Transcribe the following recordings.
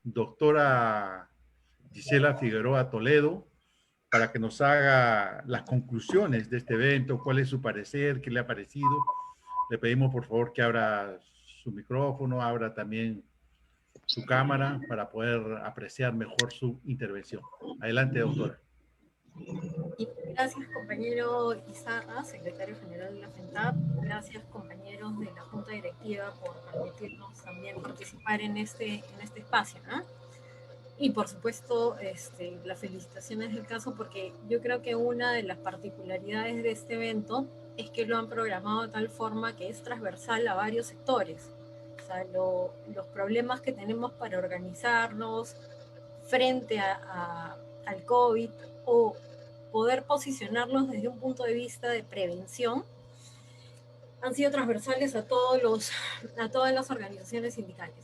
doctora Gisela Figueroa Toledo para que nos haga las conclusiones de este evento, cuál es su parecer, qué le ha parecido. Le pedimos por favor que abra su micrófono, abra también su cámara para poder apreciar mejor su intervención. Adelante, doctora. Y gracias, compañero Izarra, secretario general de la FENTAP. Gracias, compañeros de la Junta Directiva, por permitirnos también participar en este espacio, ¿no? Y por supuesto, las felicitaciones del caso, porque yo creo que una de las particularidades de este evento es que lo han programado de tal forma que es transversal a varios sectores. O sea, los problemas que tenemos para organizarnos frente al COVID o poder posicionarlos desde un punto de vista de prevención han sido transversales a todas las organizaciones sindicales.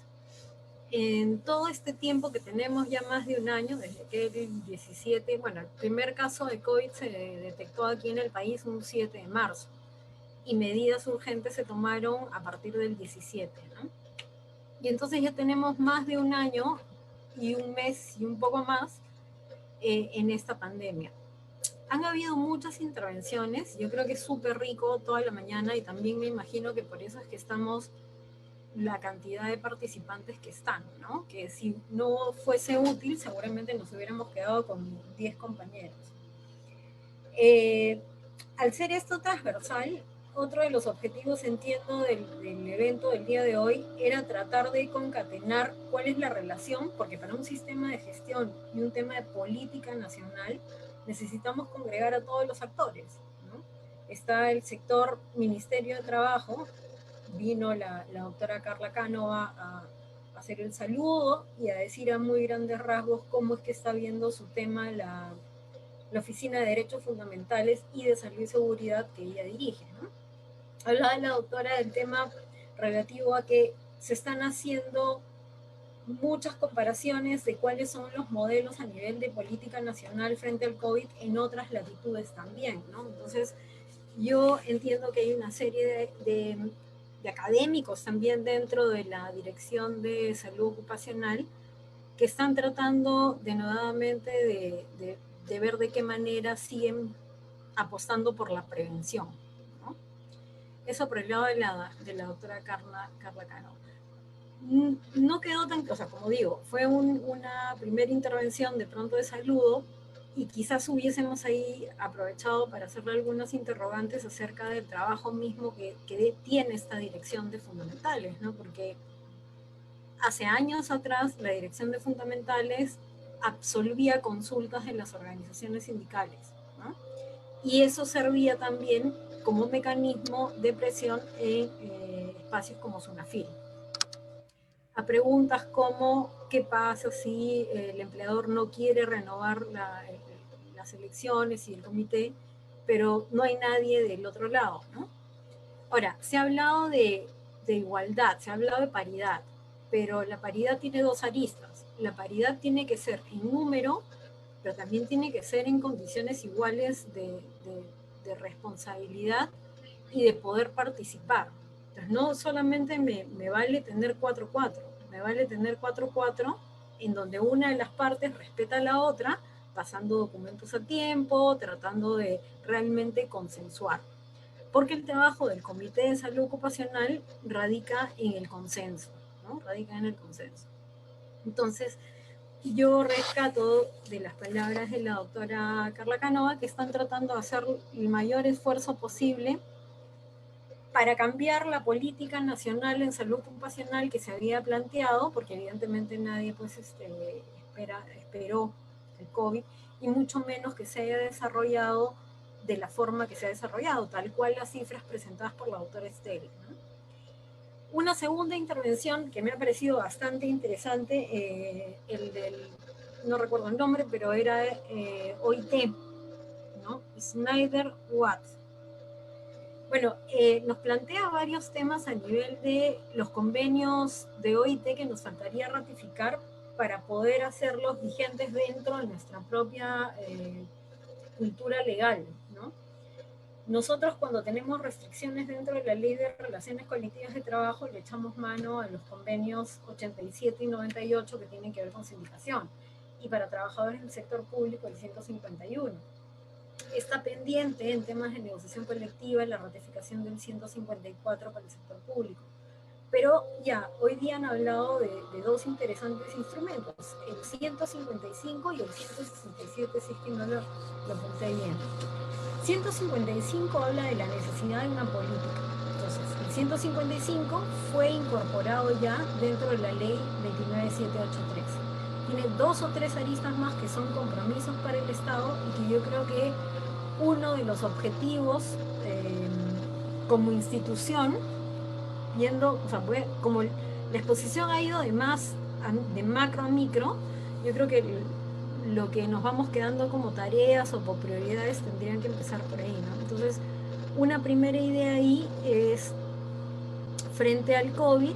En todo este tiempo que tenemos, ya más de un año, desde que el 17, bueno, el primer caso de COVID se detectó aquí en el país un 7 de marzo, y medidas urgentes se tomaron a partir del 17, ¿no? Y entonces ya tenemos más de un año y un mes y un poco más en esta pandemia. Han habido muchas intervenciones, yo creo que es súper rico toda la mañana, y también me imagino que por eso es que estamos la cantidad de participantes que están, ¿no? Que si no fuese útil, seguramente nos hubiéramos quedado con 10 compañeros. Al ser esto transversal, otro de los objetivos, entiendo, del evento del día de hoy era tratar de concatenar cuál es la relación, porque para un sistema de gestión y un tema de política nacional necesitamos congregar a todos los actores, ¿no? Está el sector Ministerio de Trabajo, vino la doctora Carla Cánova a hacer el saludo y a decir a muy grandes rasgos cómo es que está viendo su tema la Oficina de Derechos Fundamentales y de Salud y Seguridad que ella dirige, ¿no? Hablaba la doctora del tema relativo a que se están haciendo muchas comparaciones de cuáles son los modelos a nivel de política nacional frente al COVID en otras latitudes también, ¿no? Entonces, yo entiendo que hay una serie de académicos también dentro de la Dirección de Salud Ocupacional que están tratando denodadamente de ver de qué manera siguen apostando por la prevención, ¿no? Eso por el lado de la doctora Carla Cano. No quedó tan, o sea, como digo, fue una primera intervención de pronto de saludo, y quizás hubiésemos ahí aprovechado para hacerle algunas interrogantes acerca del trabajo mismo que tiene esta dirección de fundamentales, ¿no? Porque hace años atrás la dirección de fundamentales absolvía consultas de las organizaciones sindicales, ¿no? Y eso servía también como mecanismo de presión en espacios como Sunafil. A preguntas como ¿qué pasa si el empleador no quiere renovar las elecciones y el comité, pero no hay nadie del otro lado, ¿no? Ahora, se ha hablado de igualdad, se ha hablado de paridad, pero la paridad tiene dos aristas. La paridad tiene que ser en número, pero también tiene que ser en condiciones iguales de responsabilidad y de poder participar. Entonces, no solamente me vale tener 4-4, me vale tener 4-4 en donde una de las partes respeta a la otra, pasando documentos a tiempo, tratando de realmente consensuar. Porque el trabajo del Comité de Salud Ocupacional radica en el consenso, ¿no? Radica en el consenso. Entonces, yo rescato de las palabras de la doctora Carla Cánova que están tratando de hacer el mayor esfuerzo posible para cambiar la política nacional en salud ocupacional que se había planteado, porque evidentemente nadie pues, esperó el COVID, y mucho menos que se haya desarrollado de la forma que se ha desarrollado, tal cual las cifras presentadas por la doctora Esteli, ¿no? Una segunda intervención que me ha parecido bastante interesante, no recuerdo el nombre, pero era OIT, ¿no? Snyder Watt. Bueno, nos plantea varios temas a nivel de los convenios de OIT que nos faltaría ratificar para poder hacerlos vigentes dentro de nuestra propia cultura legal, ¿no? Nosotros cuando tenemos restricciones dentro de la ley de relaciones colectivas de trabajo le echamos mano a los convenios 87 y 98 que tienen que ver con sindicación, y para trabajadores del sector público el 151. Está pendiente en temas de negociación colectiva la ratificación del 154 para el sector público. Pero ya, hoy día han hablado de dos interesantes instrumentos, el 155 y el 167, si es que no lo apunté bien. 155 habla de la necesidad de una política. Entonces, el 155 fue incorporado ya dentro de la ley 29783. Tiene dos o tres aristas más que son compromisos para el Estado y que yo creo que uno de los objetivos como institución, viendo, o sea, como la exposición ha ido de macro a micro, yo creo que lo que nos vamos quedando como tareas o por prioridades tendrían que empezar por ahí, ¿no? Entonces, una primera idea ahí es, frente al COVID,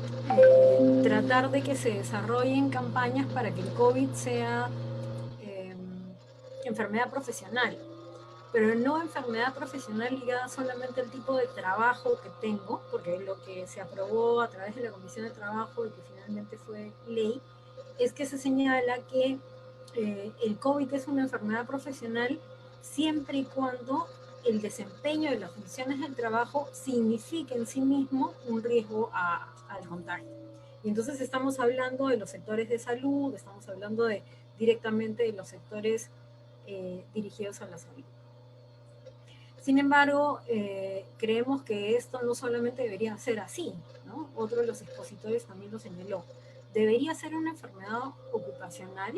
tratar de que se desarrollen campañas para que el COVID sea enfermedad profesional, pero no enfermedad profesional ligada solamente al tipo de trabajo que tengo, porque lo que se aprobó a través de la Comisión de Trabajo y que finalmente fue ley, es que se señala que el COVID es una enfermedad profesional siempre y cuando el desempeño de las funciones del trabajo signifique en sí mismo un riesgo al contagio. Y entonces estamos hablando de los sectores de salud, estamos hablando directamente de los sectores dirigidos a la salud. Sin embargo, creemos que esto no solamente debería ser así, ¿no? Otro de los expositores también lo señaló. Debería ser una enfermedad ocupacional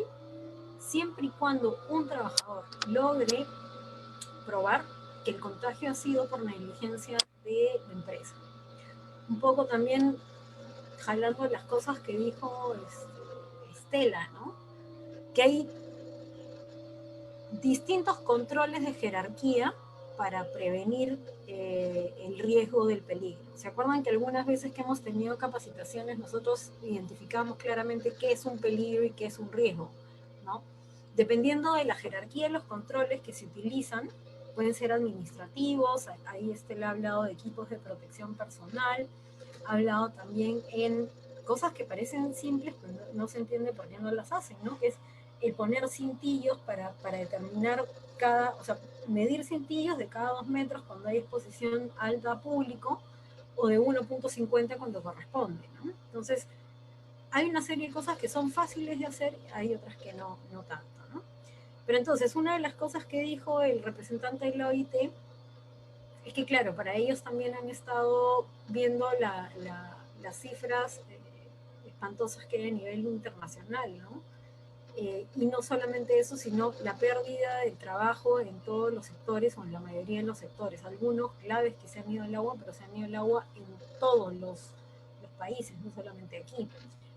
siempre y cuando un trabajador logre probar que el contagio ha sido por negligencia de la empresa. Un poco también jalando las cosas que dijo Estela, ¿no? Que hay distintos controles de jerarquía para prevenir el riesgo del peligro. ¿Se acuerdan que algunas veces que hemos tenido capacitaciones nosotros identificamos claramente qué es un peligro y qué es un riesgo, ¿no? Dependiendo de la jerarquía de los controles que se utilizan, pueden ser administrativos, ahí le ha hablado de equipos de protección personal, ha hablado también en cosas que parecen simples, pero no se entiende por qué no las hacen, ¿no? Que es el poner cintillos para determinar o sea, medir cintillos de cada 2 metros cuando hay exposición alta a público, o de 1.50 cuando corresponde, ¿no? Entonces, hay una serie de cosas que son fáciles de hacer, hay otras que no tanto, ¿no? Pero entonces, una de las cosas que dijo el representante de la OIT es que, claro, para ellos también han estado viendo las cifras espantosas que hay a nivel internacional, ¿no? Y no solamente eso, sino la pérdida del trabajo en todos los sectores, o en la mayoría de los sectores. Algunos claves que se han ido al agua, pero se han ido al agua en todos los países, no solamente aquí.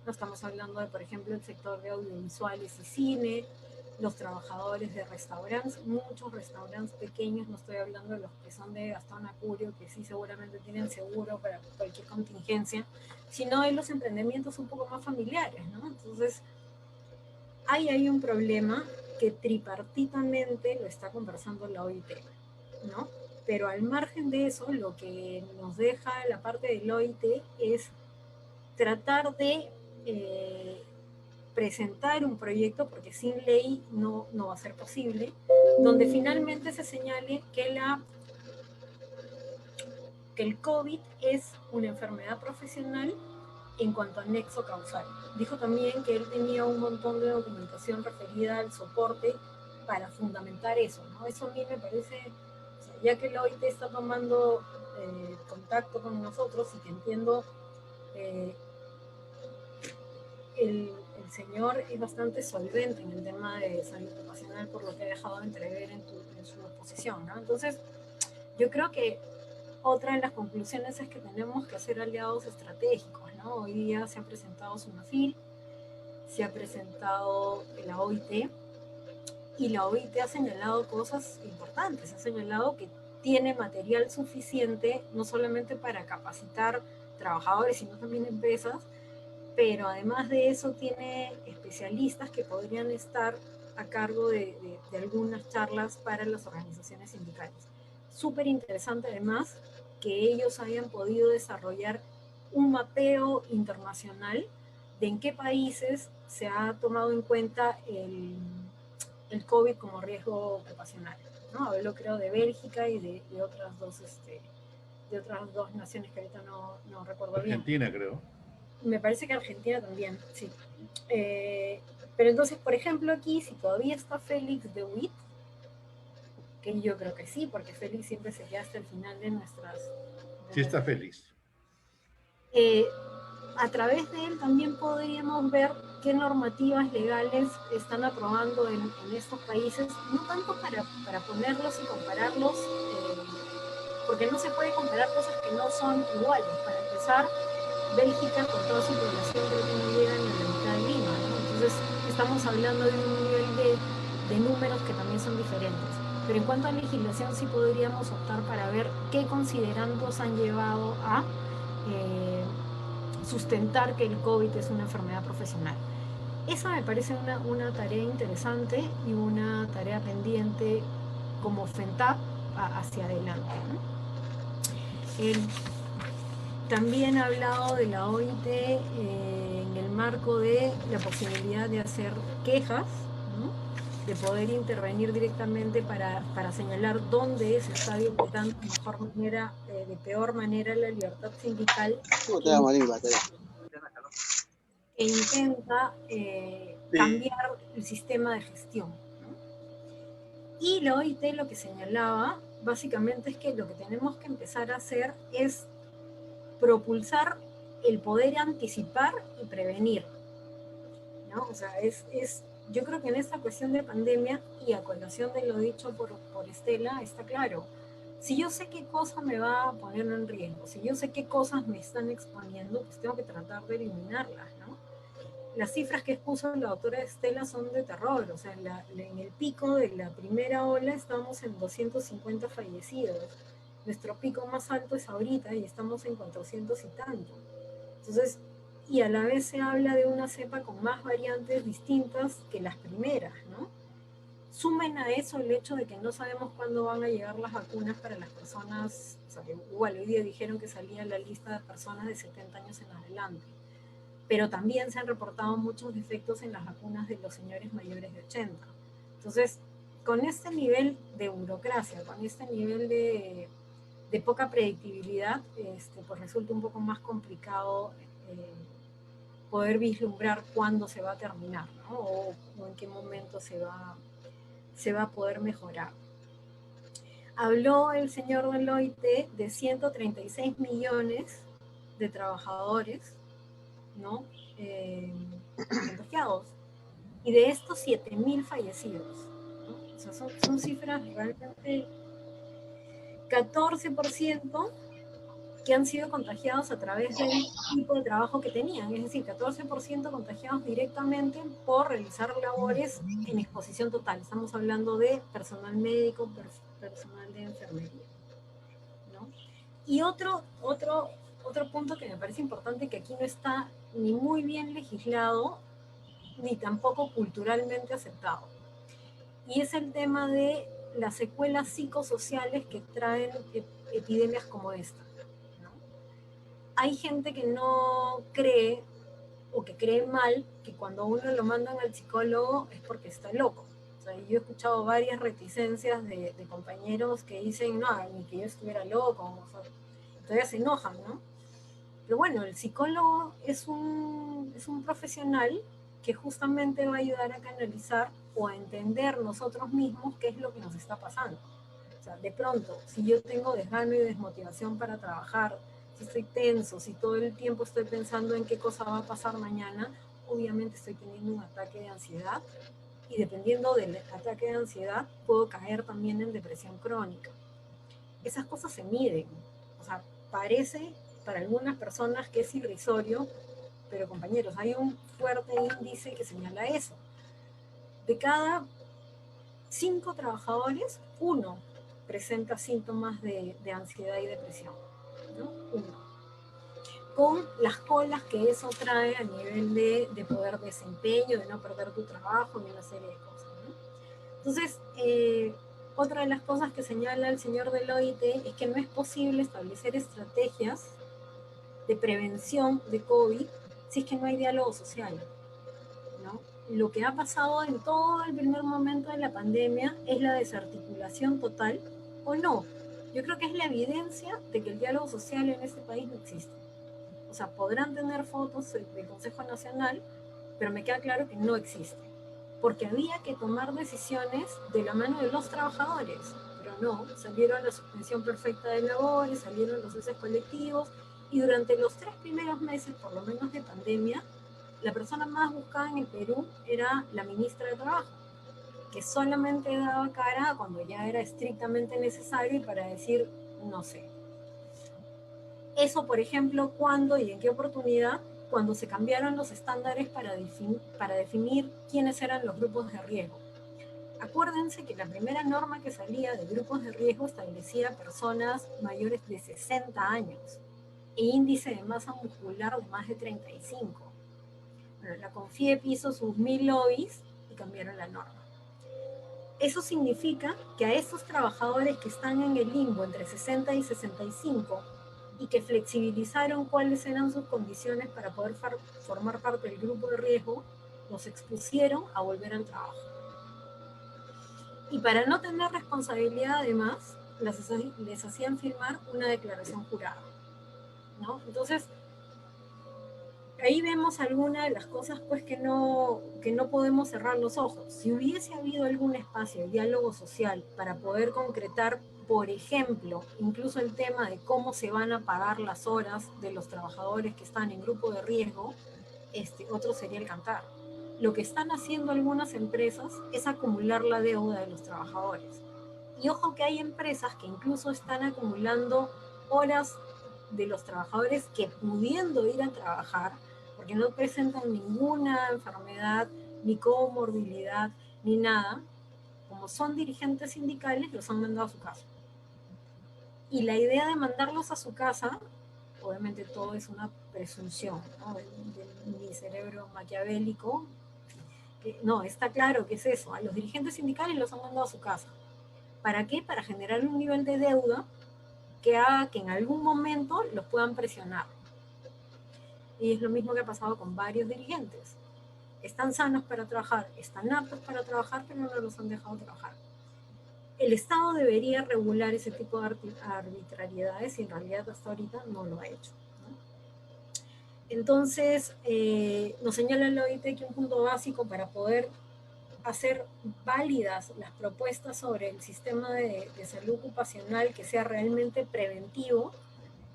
No estamos hablando de, por ejemplo, el sector de audiovisuales y cine, los trabajadores de restaurantes, muchos restaurantes pequeños, no estoy hablando de los que son de Gastón Acurio, que sí seguramente tienen seguro para cualquier contingencia, sino de los emprendimientos un poco más familiares, ¿no? Entonces, hay un problema que tripartitamente lo está conversando la OIT, ¿no? Pero al margen de eso, lo que nos deja la parte del OIT es tratar de presentar un proyecto, porque sin ley no va a ser posible, donde finalmente se señale que el COVID es una enfermedad profesional en cuanto a nexo causal. Dijo también que él tenía un montón de documentación referida al soporte para fundamentar eso, ¿no? Eso a mí me parece, o sea, ya que la OIT está tomando contacto con nosotros, y que entiendo el señor es bastante solvente en el tema de salud ocupacional, por lo que ha dejado de entrever en su exposición, ¿no? Entonces, yo creo que otra de las conclusiones es que tenemos que hacer aliados estratégicos, ¿no? Hoy día se ha presentado SUNAFIL, se ha presentado la OIT, y la OIT ha señalado cosas importantes, ha señalado que tiene material suficiente no solamente para capacitar trabajadores, sino también empresas, pero además de eso tiene especialistas que podrían estar a cargo de algunas charlas para las organizaciones sindicales. súper interesante además que ellos hayan podido desarrollar un mapeo internacional de en qué países se ha tomado en cuenta el COVID como riesgo ocupacional, ¿no? Hablo creo de Bélgica y de otras dos, de otras dos naciones que ahorita no recuerdo bien. Argentina, creo. Me parece que Argentina también, sí. Pero entonces, por ejemplo, aquí, si todavía está Félix de Witt, que yo creo que sí, porque Félix siempre se queda hasta el final de nuestras... Sí está feliz. A través de él también podríamos ver qué normativas legales están aprobando en estos países, no tanto para ponerlos y compararlos, porque no se puede comparar cosas que no son iguales. Para empezar, Bélgica con toda su población creo que no llega ni a la mitad de Lima, ¿no? Entonces estamos hablando de un nivel de números que también son diferentes. Pero en cuanto a legislación sí podríamos optar para ver qué considerandos han llevado a sustentar que el COVID es una enfermedad profesional. Esa me parece una tarea interesante y una tarea pendiente como FENTAP hacia adelante, ¿no? También ha hablado de la OIT en el marco de la posibilidad de hacer quejas, ¿no? De poder intervenir directamente para señalar dónde se está violentando de mejor manera, de peor manera la libertad sindical que intenta cambiar el sistema de gestión, ¿no? Y la OIT lo que señalaba básicamente es que lo que tenemos que empezar a hacer es propulsar el poder anticipar y prevenir, ¿no? O sea, yo creo que en esta cuestión de pandemia, y a colación de lo dicho por Estela, está claro. Si yo sé qué cosa me va a poner en riesgo, si yo sé qué cosas me están exponiendo, pues tengo que tratar de eliminarlas, ¿no? Las cifras que expuso la doctora Estela son de terror, o sea, en el pico de la primera ola estamos en 250 fallecidos. Nuestro pico más alto es ahorita y estamos en 400 y tanto. Entonces, y a la vez se habla de una cepa con más variantes distintas que las primeras, ¿no? Sumen a eso el hecho de que no sabemos cuándo van a llegar las vacunas para las personas, o sea, igual hoy día dijeron que salía la lista de personas de 70 años en adelante, pero también se han reportado muchos defectos en las vacunas de los señores mayores de 80. Entonces, con este nivel de burocracia, con este nivel de poca predictibilidad, pues resulta un poco más complicado poder vislumbrar cuándo se va a terminar, ¿no? O en qué momento se va a poder mejorar. Habló el señor Deloitte de 136 millones de trabajadores, ¿no? Contagiados, y de estos 7.000 fallecidos, ¿no? O sea, son cifras realmente 14% que han sido contagiados a través del tipo de trabajo que tenían, es decir, 14% contagiados directamente por realizar labores en exposición total. Estamos hablando de personal médico, personal de enfermería, ¿no? Y otro punto que me parece importante, que aquí no está ni muy bien legislado, ni tampoco culturalmente aceptado, y es el tema de las secuelas psicosociales que traen epidemias como esta. Hay gente que no cree o que cree mal que cuando uno lo mandan al psicólogo es porque está loco. O sea, yo he escuchado varias reticencias de compañeros que dicen, no, ni que yo estuviera loco, o sea, todavía se enojan, ¿no? Pero bueno, el psicólogo es un profesional que justamente va a ayudar a canalizar o a entender nosotros mismos qué es lo que nos está pasando. O sea, de pronto, si yo tengo desgano y desmotivación para trabajar, si estoy tenso, si todo el tiempo estoy pensando en qué cosa va a pasar mañana, obviamente estoy teniendo un ataque de ansiedad, y dependiendo del ataque de ansiedad puedo caer también en depresión crónica. Esas cosas se miden. O sea, parece para algunas personas que es irrisorio, pero compañeros, hay un fuerte índice que señala eso. De cada 5 trabajadores, 1 presenta síntomas de ansiedad y depresión, ¿no? 1. Con las colas que eso trae a nivel de poder desempeño, de no perder tu trabajo y una serie de cosas, ¿no? Entonces, Otra de las cosas que señala el señor del OIT es que no es posible establecer estrategias de prevención de COVID si es que no hay diálogo social, ¿no? Lo que ha pasado en todo el primer momento de la pandemia es la desarticulación total, o no. Yo creo que es la evidencia de que el diálogo social en este país no existe. O sea, podrán tener fotos del Consejo Nacional, pero me queda claro que no existe. Porque había que tomar decisiones de la mano de los trabajadores, pero no, salieron la suspensión perfecta de labores, salieron los ceses colectivos, y durante los 3 primeros meses, por lo menos de pandemia, la persona más buscada en el Perú era la ministra de Trabajo, que solamente daba cara cuando ya era estrictamente necesario y para decir no sé. Eso, por ejemplo, cuando y en qué oportunidad, cuando se cambiaron los estándares para definir quiénes eran los grupos de riesgo. Acuérdense que la primera norma que salía de grupos de riesgo establecía personas mayores de 60 años e índice de masa muscular de más de 35. Bueno, la CONFIEP hizo sus 1000 lobbies y cambiaron la norma. Eso significa que a esos trabajadores que están en el limbo entre 60 y 65 y que flexibilizaron cuáles eran sus condiciones para poder formar parte del grupo de riesgo, los expusieron a volver al trabajo. Y para no tener responsabilidad, además, les hacían firmar una declaración jurada, ¿no? Entonces, ahí vemos algunas de las cosas pues que no podemos cerrar los ojos. Si hubiese habido algún espacio de diálogo social para poder concretar, por ejemplo, incluso el tema de cómo se van a pagar las horas de los trabajadores que están en grupo de riesgo, otro sería el cantar. Lo que están haciendo algunas empresas es acumular la deuda de los trabajadores. Y ojo que hay empresas que incluso están acumulando horas de los trabajadores que pudiendo ir a trabajar, porque no presentan ninguna enfermedad, ni comorbilidad, ni nada, como son dirigentes sindicales, los han mandado a su casa. Y la idea de mandarlos a su casa, obviamente todo es una presunción, ¿no? de mi cerebro maquiavélico, no, está claro que es eso, a los dirigentes sindicales los han mandado a su casa. ¿Para qué? Para generar un nivel de deuda que haga que en algún momento los puedan presionar. Y es lo mismo que ha pasado con varios dirigentes. Están sanos para trabajar, están aptos para trabajar, pero no los han dejado trabajar. El Estado debería regular ese tipo de arbitrariedades y en realidad hasta ahorita no lo ha hecho, ¿no? Entonces, nos señala el OIT que un punto básico para poder hacer válidas las propuestas sobre el sistema de salud ocupacional que sea realmente preventivo,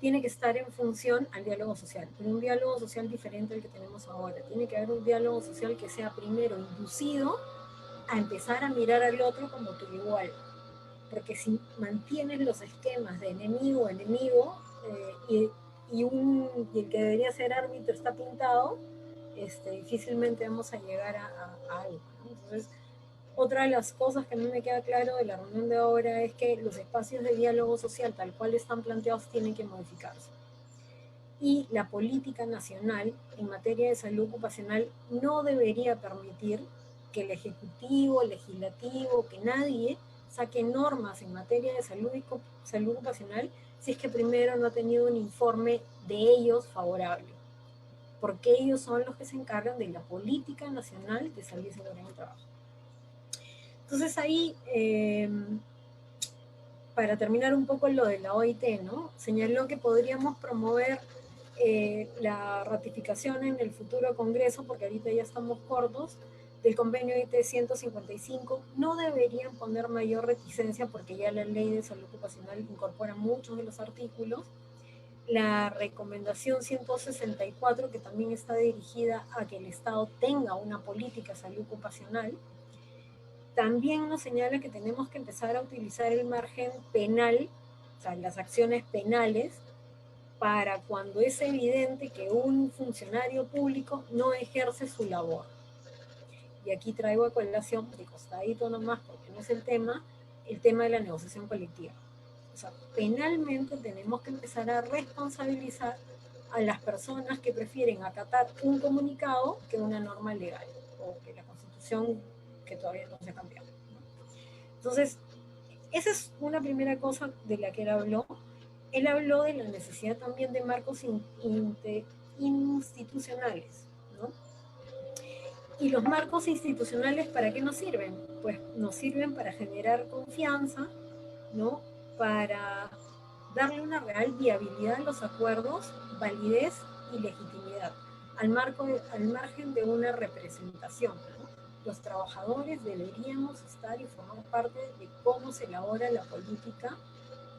tiene que estar en función al diálogo social, pero un diálogo social diferente al que tenemos ahora. Tiene que haber un diálogo social que sea primero inducido a empezar a mirar al otro como tu igual, porque si mantienes los esquemas de enemigo-enemigo y el que debería ser árbitro está pintado, difícilmente vamos a llegar a algo, ¿no? Entonces, otra de las cosas que a mí me queda claro de la reunión de ahora es que los espacios de diálogo social tal cual están planteados tienen que modificarse. Y la política nacional en materia de salud ocupacional no debería permitir que el Ejecutivo, el Legislativo, que nadie saque normas en materia de salud ocupacional si es que primero no ha tenido un informe de ellos favorable, porque ellos son los que se encargan de la política nacional de salud y seguridad en el trabajo. Entonces ahí, para terminar un poco lo de la OIT, ¿no? Señaló que podríamos promover la ratificación en el futuro Congreso, porque ahorita ya estamos cortos, del convenio OIT 155. No deberían poner mayor reticencia porque ya la ley de salud ocupacional incorpora muchos de los artículos. La recomendación 164, que también está dirigida a que el Estado tenga una política de salud ocupacional, también nos señala que tenemos que empezar a utilizar el margen penal, o sea, las acciones penales, para cuando es evidente que un funcionario público no ejerce su labor. Y aquí traigo a colación, de costadito nomás, porque no es el tema de la negociación colectiva. O sea, penalmente tenemos que empezar a responsabilizar a las personas que prefieren acatar un comunicado que una norma legal, o que la Constitución que todavía no se ha cambiado. Entonces, Esa es una primera cosa de la que él habló. Él habló de la necesidad también de marcos institucionales, ¿no? ¿Y los marcos institucionales para qué nos sirven? Pues nos sirven para generar confianza, ¿no? Para darle una real viabilidad a los acuerdos, validez y legitimidad, al margen de una representación, ¿no? Los trabajadores deberíamos estar y formar parte de cómo se elabora la política,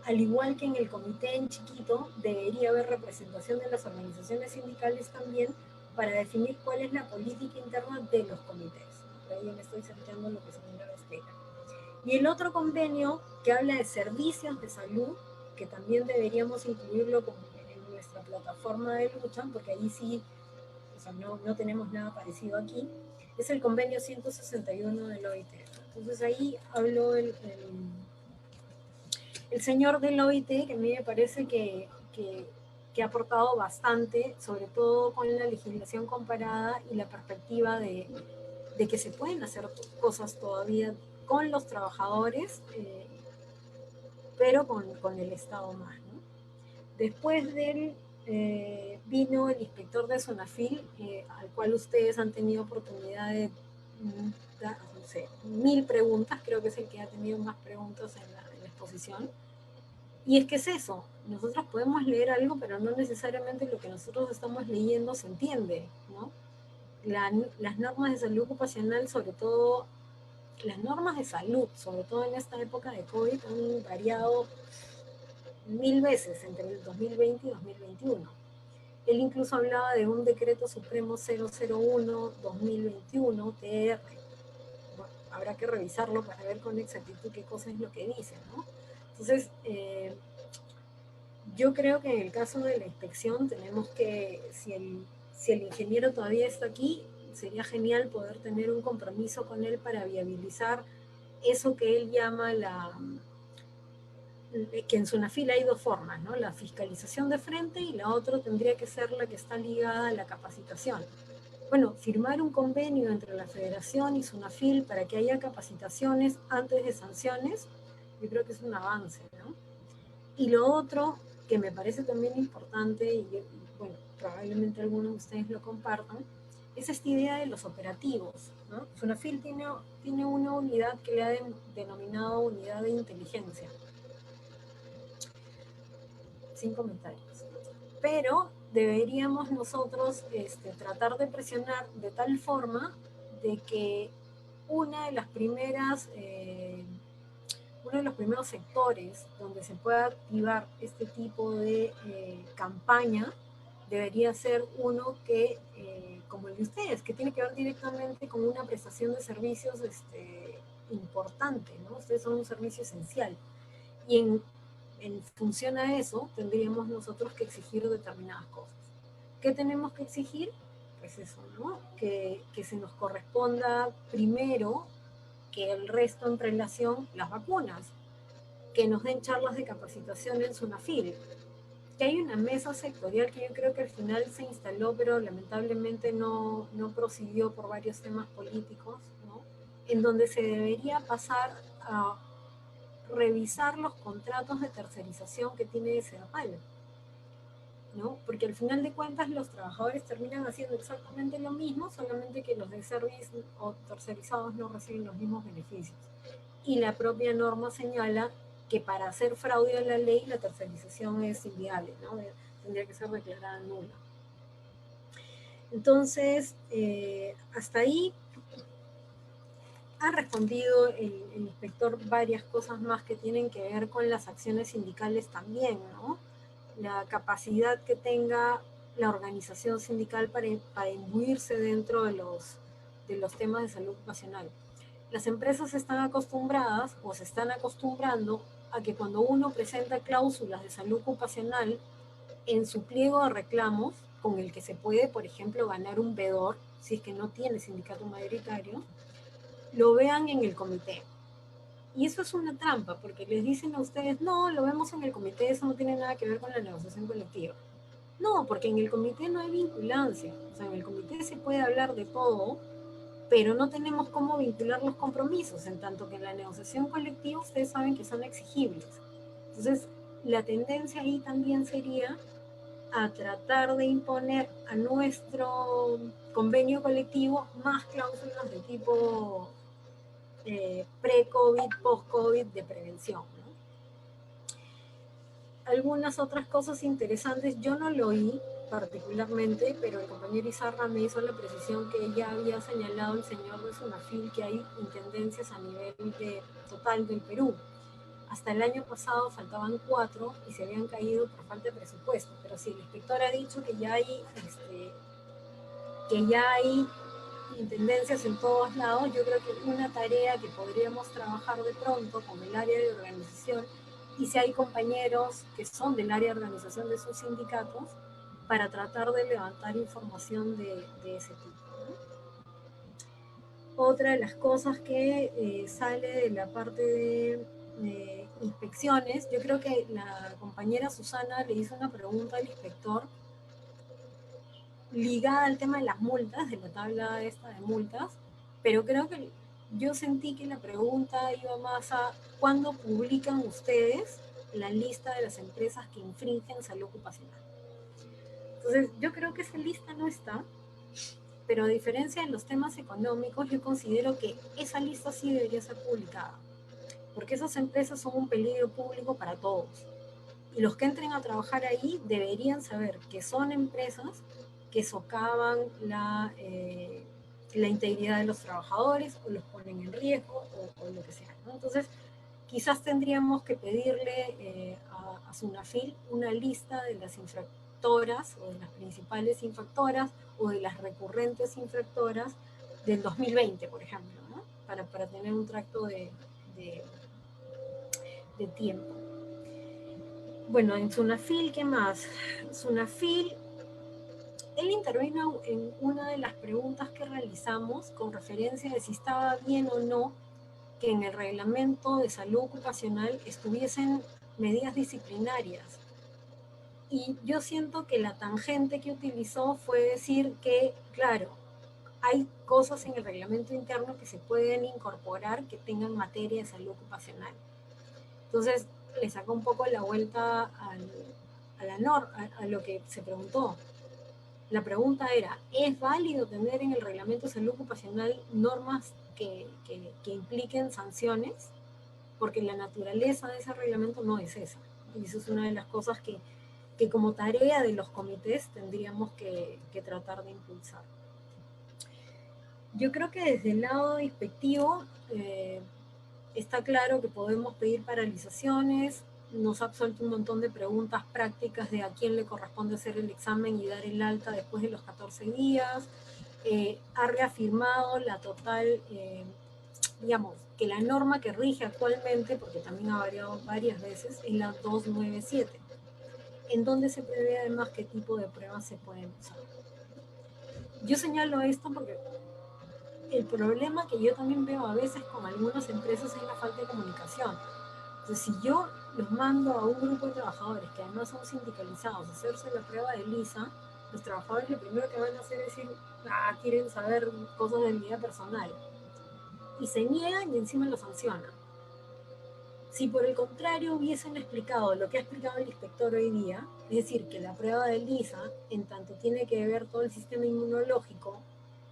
al igual que en el comité en chiquito, debería haber representación de las organizaciones sindicales también para definir cuál es la política interna de los comités. Por ahí me estoy saltando lo que se me explica. Y el otro convenio que habla de servicios de salud, que también deberíamos incluirlo en nuestra plataforma de lucha, porque ahí sí, o sea, no tenemos nada parecido aquí, es el convenio 161 del OIT. Entonces ahí habló el señor del OIT, que a mí me parece que ha aportado bastante, sobre todo con la legislación comparada y la perspectiva de que se pueden hacer cosas todavía con los trabajadores, pero con el Estado más, ¿no? Después de él vino el inspector de Sonafil, al cual ustedes han tenido oportunidad de dar, no sé, 1000 preguntas, creo que es el que ha tenido más preguntas en la exposición. Y es que es eso, nosotros podemos leer algo, pero no necesariamente lo que nosotros estamos leyendo se entiende, ¿no? Las normas de salud ocupacional, sobre todo, las normas de salud, sobre todo en esta época de COVID, han variado 1000 veces entre el 2020 y 2021. Él incluso hablaba de un decreto supremo 001-2021, TR. Bueno, habrá que revisarlo para ver con exactitud qué cosa es lo que dice, ¿no? Entonces, yo creo que en el caso de la inspección tenemos que, si el ingeniero todavía está aquí, sería genial poder tener un compromiso con él para viabilizar eso que él llama que en Sunafil hay dos formas, ¿no? La fiscalización de frente y la otra tendría que ser la que está ligada a la capacitación. Bueno, firmar un convenio entre la Federación y Sunafil para que haya capacitaciones antes de sanciones, yo creo que es un avance, ¿no? Y lo otro que me parece también importante, y bueno, probablemente algunos de ustedes lo compartan, es esta idea de los operativos, ¿no? Sunafil tiene una unidad que le ha denominado unidad de inteligencia. Sin comentarios. Pero deberíamos nosotros tratar de presionar de tal forma de que una de las primeras, uno de los primeros sectores donde se pueda activar este tipo de campaña debería ser uno que, como el de ustedes, que tiene que ver directamente con una prestación de servicios importante, ¿no? Ustedes son un servicio esencial. Y en función a eso, tendríamos nosotros que exigir determinadas cosas. ¿Qué tenemos que exigir? Pues eso, ¿no? Que se nos corresponda primero que el resto en relación las vacunas, que nos den charlas de capacitación en Sunafil, que hay una mesa sectorial que yo creo que al final se instaló, pero lamentablemente no prosiguió por varios temas políticos, ¿no? En donde se debería pasar a revisar los contratos de tercerización que tiene Serpal, ¿no? Porque al final de cuentas los trabajadores terminan haciendo exactamente lo mismo, solamente que los de service o tercerizados no reciben los mismos beneficios. Y la propia norma señala que para hacer fraude a la ley la tercerización es inviable, ¿no? Tendría que ser declarada nula. Entonces, hasta ahí ha respondido el inspector varias cosas más que tienen que ver con las acciones sindicales también, ¿no? La capacidad que tenga la organización sindical para imbuirse dentro de los temas de salud ocupacional. Las empresas están acostumbradas o se están acostumbrando a que cuando uno presenta cláusulas de salud ocupacional en su pliego de reclamos, con el que se puede, por ejemplo, ganar un vedor, si es que no tiene sindicato mayoritario, lo vean en el comité. Y eso es una trampa, porque les dicen a ustedes, no, lo vemos en el comité, eso no tiene nada que ver con la negociación colectiva. No, porque en el comité no hay vinculancia. O sea, en el comité se puede hablar de todo, pero no tenemos cómo vincular los compromisos, en tanto que en la negociación colectiva ustedes saben que son exigibles. Entonces, la tendencia ahí también sería a tratar de imponer a nuestro convenio colectivo más cláusulas de tipo pre-COVID, post-COVID de prevención, ¿no? Algunas otras cosas interesantes, yo no lo oí particularmente, pero el compañero Izarra me hizo la precisión que ya había señalado el señor de Sunafil que hay intendencias a nivel total del Perú. Hasta el año pasado faltaban 4 y se habían caído por falta de presupuesto, pero si el inspector ha dicho que ya hay intendencias en todos lados, yo creo que una tarea que podríamos trabajar de pronto con el área de organización, y si hay compañeros que son del área de organización de sus sindicatos, para tratar de levantar información de ese tipo, ¿no? Otra de las cosas que sale de la parte de inspecciones, yo creo que la compañera Susana le hizo una pregunta al inspector ligada al tema de las multas, de la tabla esta de multas, pero creo que yo sentí que la pregunta iba más a ¿cuándo publican ustedes la lista de las empresas que infringen salud ocupacional? Entonces, yo creo que esa lista no está, pero a diferencia de los temas económicos, yo considero que esa lista sí debería ser publicada, porque esas empresas son un peligro público para todos. Y los que entren a trabajar ahí deberían saber que son empresas que socavan la integridad de los trabajadores o los ponen en riesgo o lo que sea, ¿no? Entonces, quizás tendríamos que pedirle a Sunafil una lista de las infractoras o de las principales infractoras o de las recurrentes infractoras del 2020, por ejemplo, ¿no? Para tener un tracto de tiempo. Bueno, en Sunafil, ¿qué más? Sunafil, él intervino en una de las preguntas que realizamos con referencia de si estaba bien o no que en el reglamento de salud ocupacional estuviesen medidas disciplinarias. Y yo siento que la tangente que utilizó fue decir que, claro, hay cosas en el reglamento interno que se pueden incorporar que tengan materia de salud ocupacional. Entonces, le sacó un poco la vuelta a lo que se preguntó. La pregunta era, ¿es válido tener en el reglamento de salud ocupacional normas que impliquen sanciones? Porque la naturaleza de ese reglamento no es esa. Y eso es una de las cosas que como tarea de los comités tendríamos que tratar de impulsar. Yo creo que desde el lado inspectivo está claro que podemos pedir paralizaciones, nos ha absuelto un montón de preguntas prácticas de a quién le corresponde hacer el examen y dar el alta después de los 14 días, ha reafirmado la total, digamos, que la norma que rige actualmente, porque también ha variado varias veces, es la 297, en donde se prevé además qué tipo de pruebas se pueden usar. Yo señalo esto porque el problema que yo también veo a veces con algunas empresas es la falta de comunicación. Entonces, si yo los mando a un grupo de trabajadores que además son sindicalizados a hacerse la prueba de Lisa, los trabajadores lo primero que van a hacer es decir, quieren saber cosas de mi vida personal. Y se niegan y encima lo sancionan. Si por el contrario hubiesen explicado lo que ha explicado el inspector hoy día, es decir, que la prueba de Lisa, en tanto tiene que ver todo el sistema inmunológico,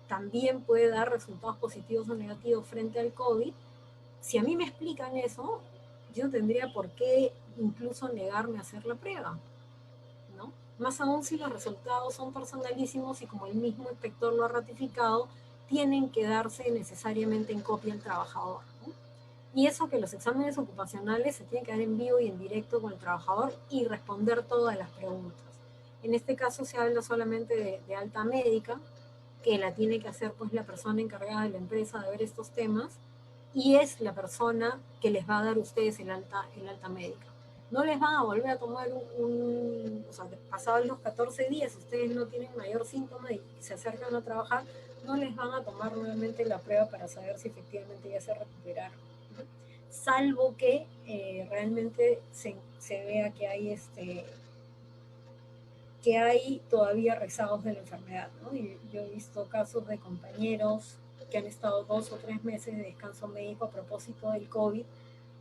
también puede dar resultados positivos o negativos frente al COVID, si a mí me explican eso, yo no tendría por qué incluso negarme a hacer la prueba, ¿no? Más aún si los resultados son personalísimos y como el mismo inspector lo ha ratificado, tienen que darse necesariamente en copia al trabajador, ¿no? Y eso que los exámenes ocupacionales se tienen que dar en vivo y en directo con el trabajador y responder todas las preguntas. En este caso se habla solamente de alta médica, que la tiene que hacer pues la persona encargada de la empresa de ver estos temas, y es la persona que les va a dar a ustedes el alta médica. No les van a volver a tomar o sea, pasados los 14 días, si ustedes no tienen mayor síntoma y se acercan a trabajar, no les van a tomar nuevamente la prueba para saber si efectivamente ya se recuperaron, ¿no? Salvo que realmente se vea que hay todavía rezagos de la enfermedad, ¿no? Y yo he visto casos de compañeros que que han estado 2 o 3 meses de descanso médico a propósito del COVID,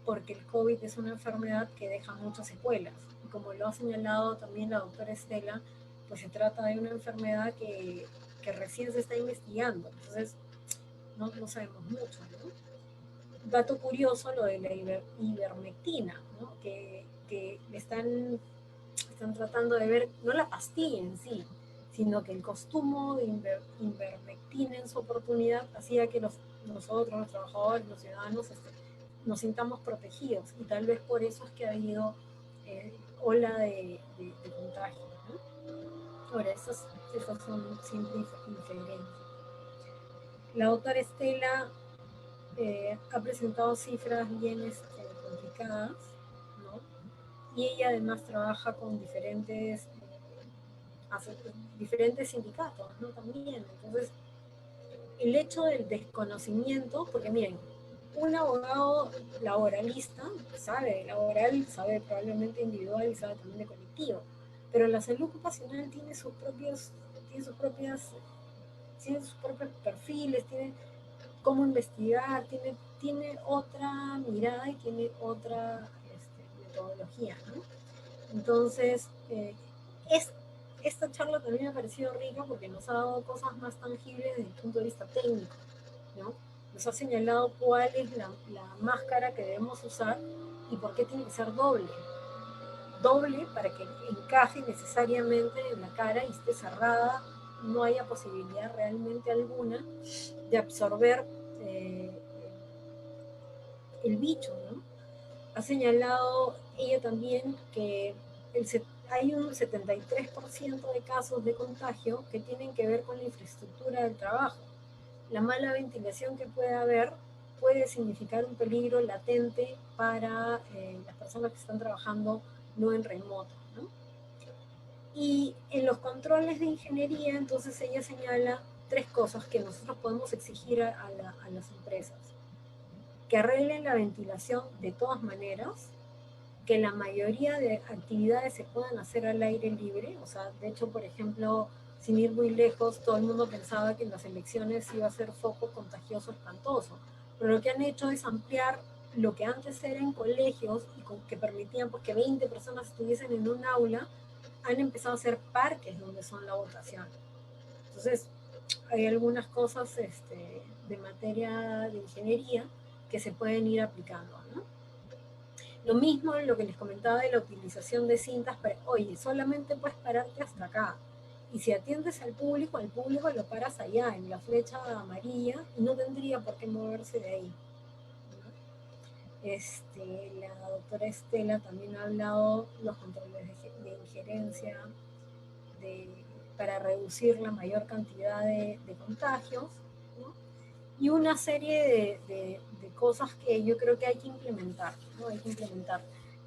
porque el COVID es una enfermedad que deja muchas secuelas. Y como lo ha señalado también la doctora Estela, pues se trata de una enfermedad que recién se está investigando, entonces no sabemos mucho, ¿no? Dato curioso lo de la ivermectina, ¿no? Que están tratando de ver, no la pastilla en sí, sino que el consumo de ivermectina en su oportunidad hacía que nosotros, los trabajadores, los ciudadanos, nos sintamos protegidos, y tal vez por eso es que ha habido ola de contagio, ¿no? Ahora, esas son simples inferencias. La doctora Estela ha presentado cifras bien complicadas, ¿no? Y ella además trabaja con diferentes sindicatos, ¿no? También. Entonces, el hecho del desconocimiento, porque miren, un abogado laboralista sabe de laboral, sabe probablemente individual y sabe también de colectivo, pero la salud ocupacional tiene sus propios perfiles, tiene cómo investigar, tiene otra mirada y tiene otra metodología, ¿no? Entonces, esta charla también me ha parecido rica porque nos ha dado cosas más tangibles desde el punto de vista técnico, ¿no? Nos ha señalado cuál es la máscara que debemos usar y por qué tiene que ser doble. Doble para que encaje necesariamente en la cara y esté cerrada, no haya posibilidad realmente alguna de absorber el bicho, ¿no? Ha señalado ella también que hay un 73% de casos de contagio que tienen que ver con la infraestructura del trabajo. La mala ventilación que puede haber puede significar un peligro latente para las personas que están trabajando no en remoto, ¿no? Y en los controles de ingeniería, entonces ella señala 3 cosas que nosotros podemos exigir a las empresas. Que arreglen la ventilación de todas maneras, que la mayoría de actividades se puedan hacer al aire libre, o sea, de hecho, por ejemplo, sin ir muy lejos, todo el mundo pensaba que en las elecciones iba a ser foco contagioso espantoso, pero lo que han hecho es ampliar lo que antes era en colegios y que permitían pues, que 20 personas estuviesen en un aula, han empezado a hacer parques donde son la votación. Entonces, hay algunas cosas de materia de ingeniería que se pueden ir aplicando, ¿no? Lo mismo en lo que les comentaba de la utilización de cintas, pero, oye, solamente puedes pararte hasta acá. Y si atiendes al público lo paras allá, en la flecha amarilla, y no tendría por qué moverse de ahí, ¿no? La doctora Estela también ha hablado los controles de injerencia para reducir la mayor cantidad de contagios, ¿no? Y una serie de cosas que yo creo que hay que implementar, ¿no? Hay que implementar.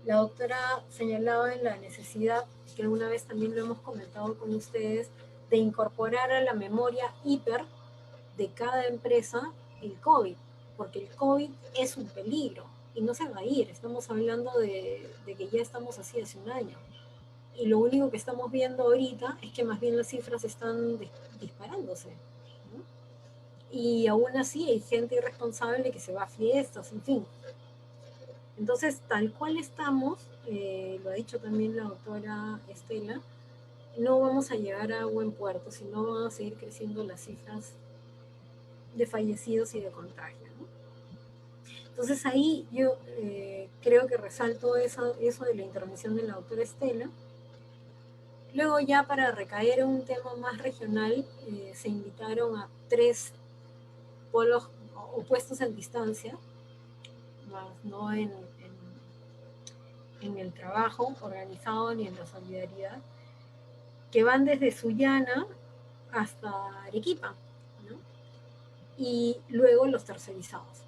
La doctora señalaba en la necesidad, que alguna vez también lo hemos comentado con ustedes, de incorporar a la memoria hiper de cada empresa el COVID, porque el COVID es un peligro y no se va a ir. Estamos hablando de que ya estamos así hace un año. Y lo único que estamos viendo ahorita es que más bien las cifras están disparándose, ¿no? Y aún así hay gente irresponsable que se va a fiestas, en fin. Entonces, tal cual estamos, lo ha dicho también la doctora Estela, no vamos a llegar a buen puerto, sino van a seguir creciendo las cifras de fallecidos y de contagio, ¿no? Entonces ahí yo creo que resalto eso de la intervención de la doctora Estela. Luego ya para recaer en un tema más regional, se invitaron a 3 polos opuestos en distancia, más no en el trabajo organizado ni en la solidaridad, que van desde Sullana hasta Arequipa, ¿no? Y luego los tercerizados.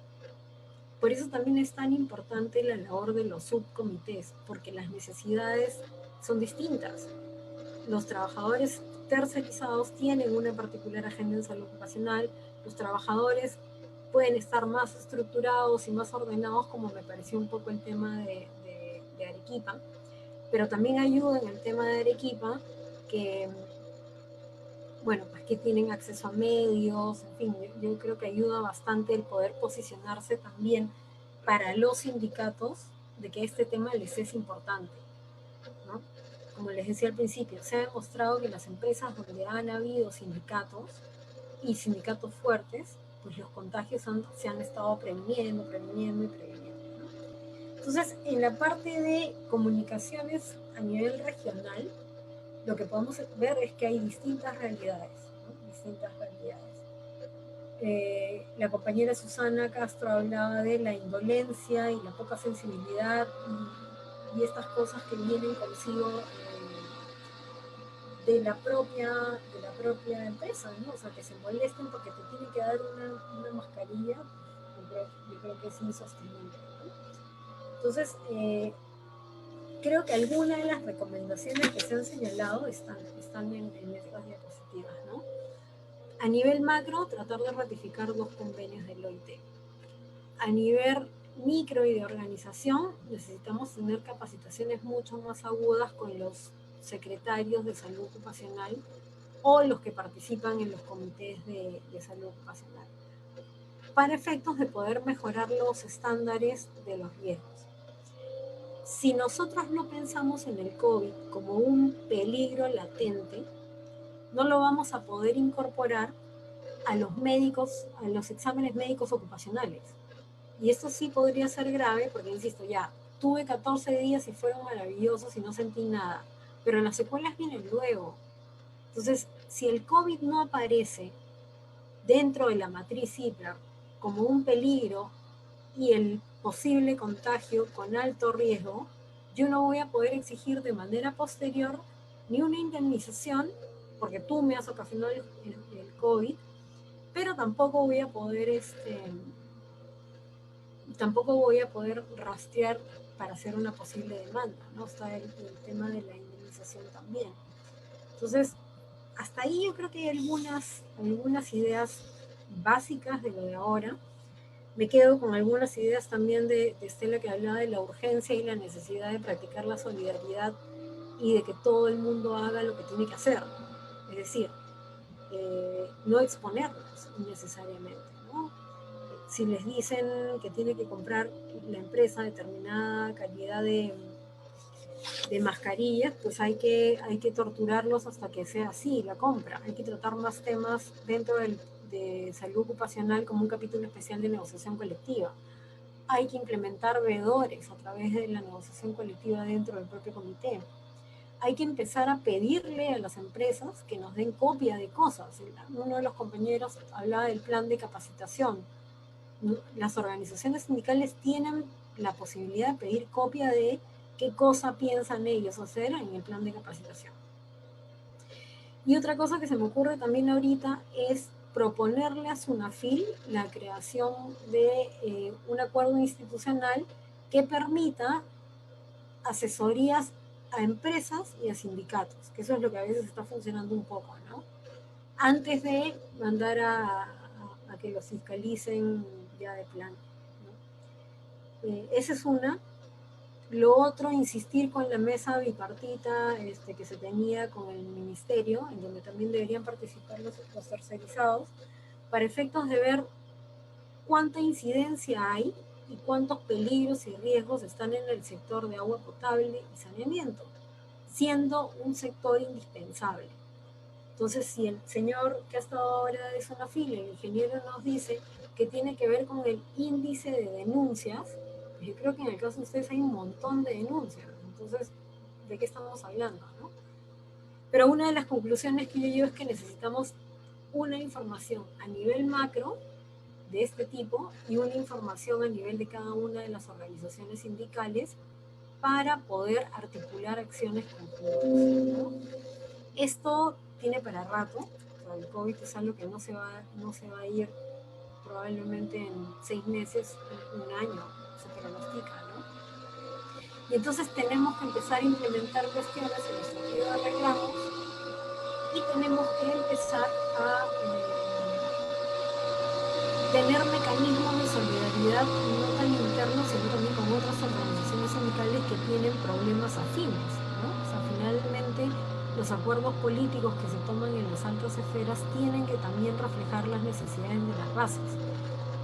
Por eso también es tan importante la labor de los subcomités, porque las necesidades son distintas. Los trabajadores tercerizados tienen una particular agenda en salud ocupacional, los trabajadores pueden estar más estructurados y más ordenados, como me pareció un poco el tema de Arequipa, pero también ayuda en el tema de Arequipa que, bueno, pues que tienen acceso a medios, en fin, yo creo que ayuda bastante el poder posicionarse también para los sindicatos de que este tema les es importante, ¿no? Como les decía al principio, se ha demostrado que las empresas donde han habido sindicatos y sindicatos fuertes, pues los contagios se han estado previniendo. Entonces, en la parte de comunicaciones a nivel regional, lo que podemos ver es que hay distintas realidades, ¿no? Distintas realidades. La compañera Susana Castro hablaba de la indolencia y la poca sensibilidad y estas cosas que vienen consigo de la propia empresa, ¿no? O sea, que se molesten porque te tienen que dar una mascarilla, yo creo que es insostenible, ¿no? Entonces, creo que algunas de las recomendaciones que se han señalado están en estas diapositivas, ¿no? A nivel macro, tratar de ratificar 2 convenios del OIT. A nivel micro y de organización, necesitamos tener capacitaciones mucho más agudas con los secretarios de salud ocupacional o los que participan en los comités de salud ocupacional, para efectos de poder mejorar los estándares de los riesgos. Si nosotros no pensamos en el COVID como un peligro latente, no lo vamos a poder incorporar a los médicos, a los exámenes médicos ocupacionales. Y esto sí podría ser grave porque, insisto, ya tuve 14 días y fueron maravillosos y no sentí nada, pero las secuelas vienen luego. Entonces, si el COVID no aparece dentro de la matriz CIPRA como un peligro y el posible contagio con alto riesgo, yo no voy a poder exigir de manera posterior ni una indemnización, porque tú me has ocasionado el COVID, pero tampoco voy a poder rastrear para hacer una posible demanda, ¿no? Está el tema de la indemnización también. Entonces, hasta ahí yo creo que hay algunas ideas básicas de lo de ahora. Me quedo con algunas ideas también de Estela, que hablaba de la urgencia y la necesidad de practicar la solidaridad y de que todo el mundo haga lo que tiene que hacer. Es decir, no exponerlos innecesariamente, ¿no? Si les dicen que tiene que comprar la empresa determinada calidad de mascarillas, pues hay que torturarlos hasta que sea así la compra. Hay que tratar más temas dentro de salud ocupacional como un capítulo especial de negociación colectiva. Hay que implementar veedores a través de la negociación colectiva dentro del propio comité. Hay que empezar a pedirle a las empresas que nos den copia de cosas. Uno de los compañeros hablaba del plan de capacitación. Las organizaciones sindicales tienen la posibilidad de pedir copia de qué cosa piensan ellos hacer en el plan de capacitación. Y otra cosa que se me ocurre también ahorita es proponerle a SUNAFIL la creación de un acuerdo institucional que permita asesorías a empresas y a sindicatos, que eso es lo que a veces está funcionando un poco, ¿no? Antes de mandar a que los fiscalicen ya de plano, ¿no? Esa es una. Lo otro, insistir con la mesa bipartita que se tenía con el ministerio, en donde también deberían participar los tercerizados, para efectos de ver cuánta incidencia hay y cuántos peligros y riesgos están en el sector de agua potable y saneamiento, siendo un sector indispensable. Entonces, si el señor que ha estado ahora de SUNAFIL, el ingeniero, nos dice que tiene que ver con el índice de denuncias, pues yo creo que en el caso de ustedes hay un montón de denuncias. Entonces, ¿de qué estamos hablando, no? Pero una de las conclusiones que yo llevo es que necesitamos una información a nivel macro de este tipo y una información a nivel de cada una de las organizaciones sindicales para poder articular acciones conjuntas, ¿no? Esto tiene para rato. O sea, el COVID es algo que no se va a ir probablemente en 6 meses, un año, se pronostica, ¿no? Y entonces tenemos que empezar a implementar cuestiones en nuestro periodo de reclamos y tenemos que empezar a tener mecanismos de solidaridad no tan internos, sino también con otras organizaciones sindicales que tienen problemas afines, ¿no? O sea, finalmente los acuerdos políticos que se toman en las altas esferas tienen que también reflejar las necesidades de las bases.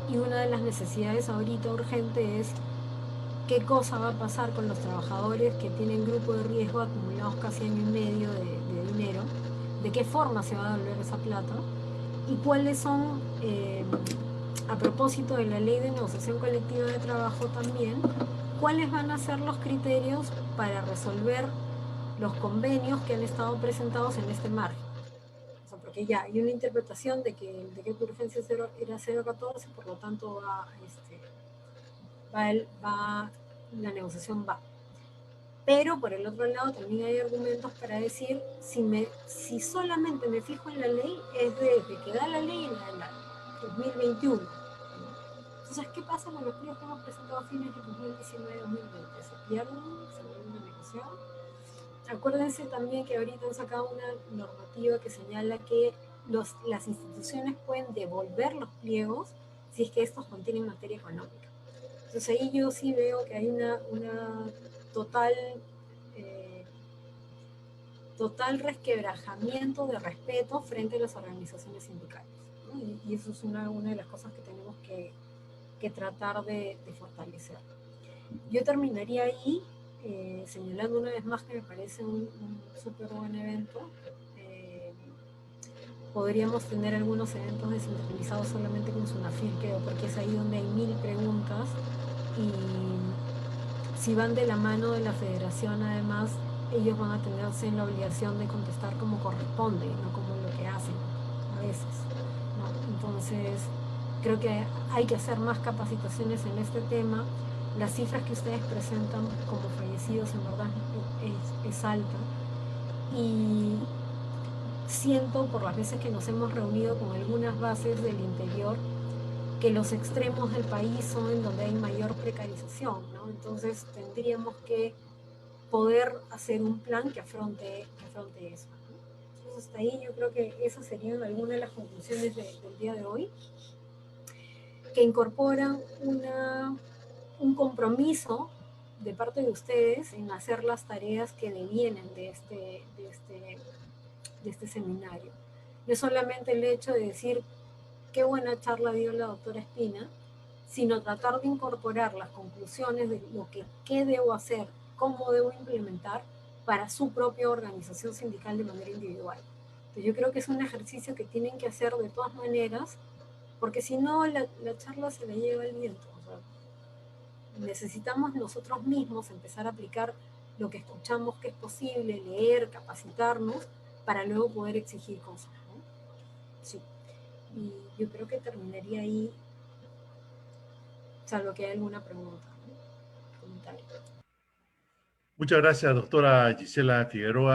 Y una de las necesidades ahorita urgente es qué cosa va a pasar con los trabajadores que tienen grupo de riesgo acumulados casi año y medio de dinero, de qué forma se va a devolver esa plata y cuáles son, a propósito de la ley de negociación colectiva de trabajo también, cuáles van a ser los criterios para resolver los convenios que han estado presentados en este margen. O sea, porque ya hay una interpretación de que el decreto de urgencia era 014, por lo tanto la negociación va. Pero por el otro lado también hay argumentos para decir, si solamente me fijo en la ley, es desde que da la ley en la 2021. Entonces, ¿qué pasa con los pliegos que hemos presentado a fines de 2019-2020? ¿Se pierden? ¿Se vuelven a negociar? Acuérdense también que ahorita han sacado una normativa que señala que las instituciones pueden devolver los pliegos si es que estos contienen materia económica. Entonces ahí yo sí veo que hay una total, eh, total resquebrajamiento de respeto frente a las organizaciones sindicales, ¿no? Y eso es una de las cosas que tenemos que tratar de fortalecer. Yo terminaría ahí señalando una vez más que me parece un súper buen evento. Podríamos tener algunos eventos descentralizados solamente con Sunafil, creo, porque es ahí donde hay 1000 preguntas y si van de la mano de la federación, además, ellos van a tenerse en la obligación de contestar como corresponde, no como lo que hacen a veces, ¿no? Entonces, creo que hay que hacer más capacitaciones en este tema. Las cifras que ustedes presentan como fallecidos en verdad es alta y siento por las veces que nos hemos reunido con algunas bases del interior que los extremos del país son en donde hay mayor precarización, ¿no? Entonces tendríamos que poder hacer un plan que afronte eso, ¿no? Entonces hasta ahí yo creo que esas serían algunas de las conclusiones del día de hoy, que incorporan un compromiso de parte de ustedes en hacer las tareas que devienen de este seminario. No es solamente el hecho de decir qué buena charla dio la doctora Espina, sino tratar de incorporar las conclusiones de lo que qué debo hacer, cómo debo implementar para su propia organización sindical de manera individual. Entonces yo creo que es un ejercicio que tienen que hacer de todas maneras, porque si no la charla se la lleva el viento. O sea, necesitamos nosotros mismos empezar a aplicar lo que escuchamos que es posible, leer, capacitarnos, para luego poder exigir cosas, ¿no? Sí. Y yo creo que terminaría ahí, salvo que haya alguna pregunta, ¿no? Comentario. Muchas gracias, doctora Gisela Figueroa.